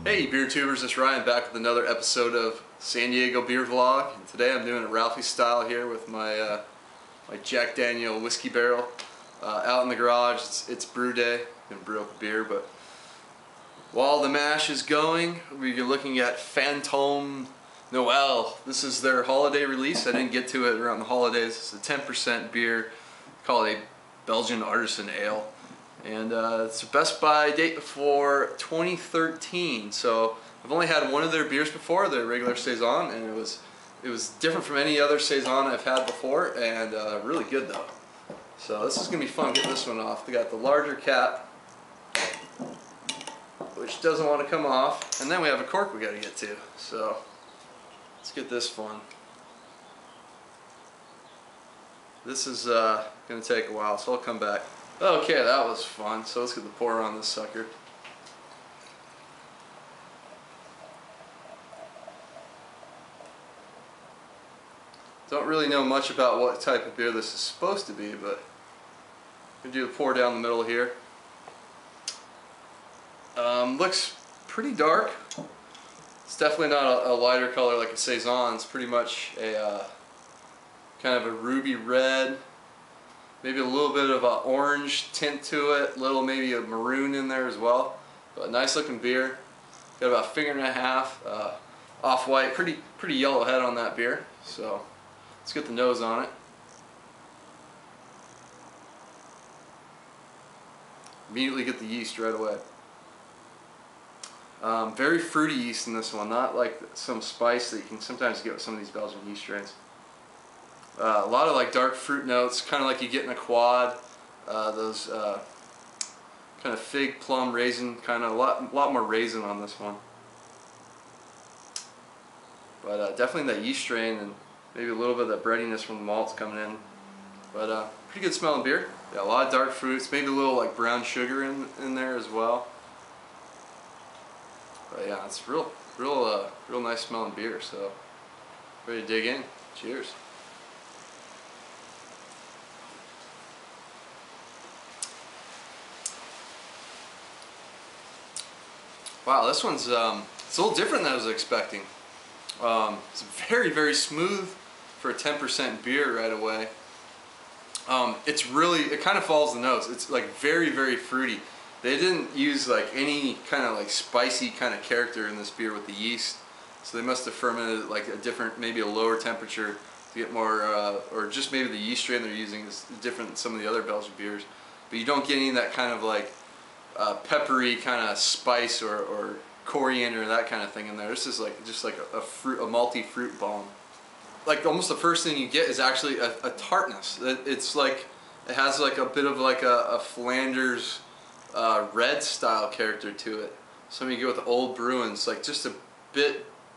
Hey beer tubers, it's Ryan back with another episode of San Diego Beer Vlog. And today I'm doing it Ralphie style here with my my Jack Daniel whiskey barrel out in the garage. It's brew day. I'm gonna brew up a beer, but while the mash is going, we're looking at Fantome de Noel. This is their holiday release. I didn't get to it around the holidays. It's a 10% beer called a Belgian artisan ale. And it's a Best By date before 2013. So I've only had one of their beers before, their regular saison, and it was different from any other saison I've had before, and really good though. So this is gonna be fun getting this one off. They got the larger cap, which doesn't want to come off, and then we have a cork we got to get to. So let's get this fun. This is gonna take a while, so I'll come back. Okay, that was fun. So let's get the pour on this sucker. Don't really know much about what type of beer this is supposed to be, but I'm going to do a pour down the middle here. Looks pretty dark. It's definitely not a lighter color like a saison. It's pretty much a kind of a ruby red. Maybe a little bit of an orange tint to it, little maybe a maroon in there as well. But nice looking beer. Got about a finger and a half, off-white, pretty yellow head on that beer. So let's get the nose on it. Immediately get the yeast right away. Very fruity yeast in this one, not like some spice that you can sometimes get with some of these Belgian yeast strains. A lot of like dark fruit notes, kind of like you get in a quad. Those kind of fig, plum, raisin, kind of a lot more raisin on this one. But definitely that yeast strain and maybe a little bit of that breadiness from the malts coming in. But pretty good smelling beer. Yeah, a lot of dark fruits, maybe a little like brown sugar in there as well. But yeah, it's real nice smelling beer. So ready to dig in. Cheers. Wow, this one's it's a little different than I was expecting. It's very smooth for a 10% beer right away. It kind of follows the nose. It's like very fruity. They didn't use like any kind of like spicy kind of character in this beer with the yeast, so they must have fermented it like a different, maybe a lower temperature to get more, or just maybe the yeast strain they're using is different than some of the other Belgian beers. But you don't get any of that kind of like peppery kind of spice or coriander or that kind of thing in there. This is like just like a malty fruit bomb. Like almost the first thing you get is actually a tartness. It's like it has like a bit of like a Flanders red style character to it. Some of you go with the old Bruins, like just a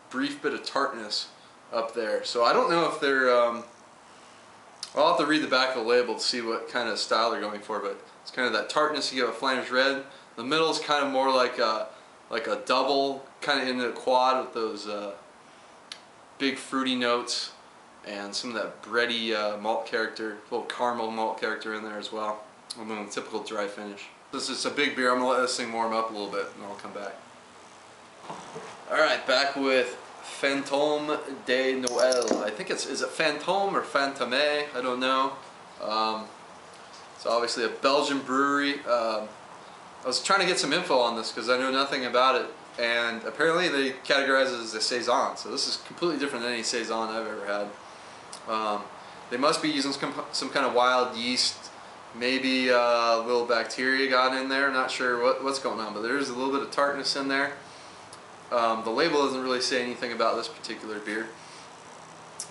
brief bit of tartness up there. So I don't know if they're I'll have to read the back of the label to see what kind of style they're going for, but it's kind of that tartness. You get a Flanders red. The middle is kind of more like a double, kind of in the quad with those big fruity notes and some of that bready malt character, little caramel malt character in there as well. And then the typical dry finish. This is a big beer. I'm gonna let this thing warm up a little bit, and I'll come back. All right, back with Fantome de Noel. I think is it Fantome or Fantome? I don't know. It's obviously a Belgian brewery. I was trying to get some info on this because I know nothing about it, and apparently they categorize it as a saison. So this is completely different than any saison I've ever had. They must be using some kind of wild yeast. Maybe a little bacteria got in there. Not sure what's going on, but there's a little bit of tartness in there. The label doesn't really say anything about this particular beer.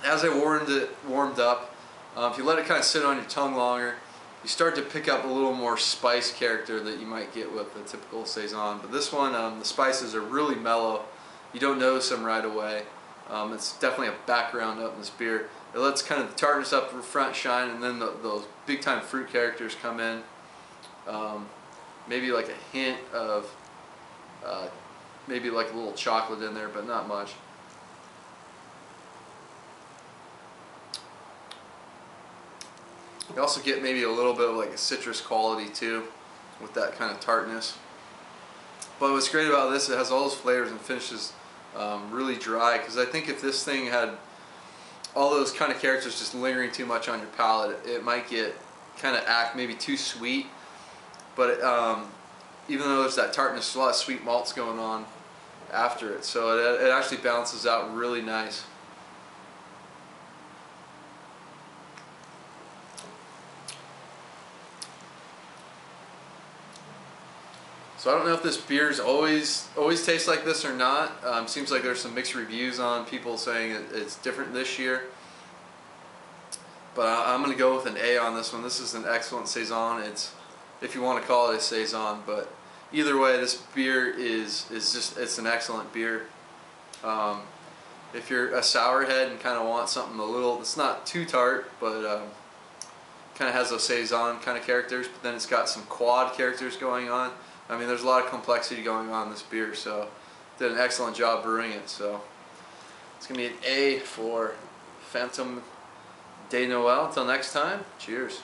As I warmed up, if you let it kind of sit on your tongue longer, you start to pick up a little more spice character that you might get with a typical saison. But this one, the spices are really mellow. You don't notice them right away. It's definitely a background up in this beer. It lets kind of the tartness up front shine, and then those big time fruit characters come in. Maybe like a hint of maybe like a little chocolate in there, but not much. You also get maybe a little bit of like a citrus quality too with that kind of tartness. But what's great about this, it has all those flavors and finishes really dry, because I think if this thing had all those kind of characters just lingering too much on your palate, it might get kind of act maybe too sweet. But even though there's that tartness, there's a lot of sweet malts going on after it, so it actually balances out really nice. So I don't know if this beer's always tastes like this or not. Seems like there's some mixed reviews on people saying it's different this year. But I'm going to go with an A on this one. This is an excellent saison. It's, if you want to call it a saison, but either way, this beer is just, it's an excellent beer. If you're a sour head and kind of want something a little, it's not too tart, but kind of has those saison kind of characters, but then it's got some quad characters going on. I mean, there's a lot of complexity going on in this beer, so did an excellent job brewing it. So it's going to be an A for Fantome de Noel. Until next time, cheers.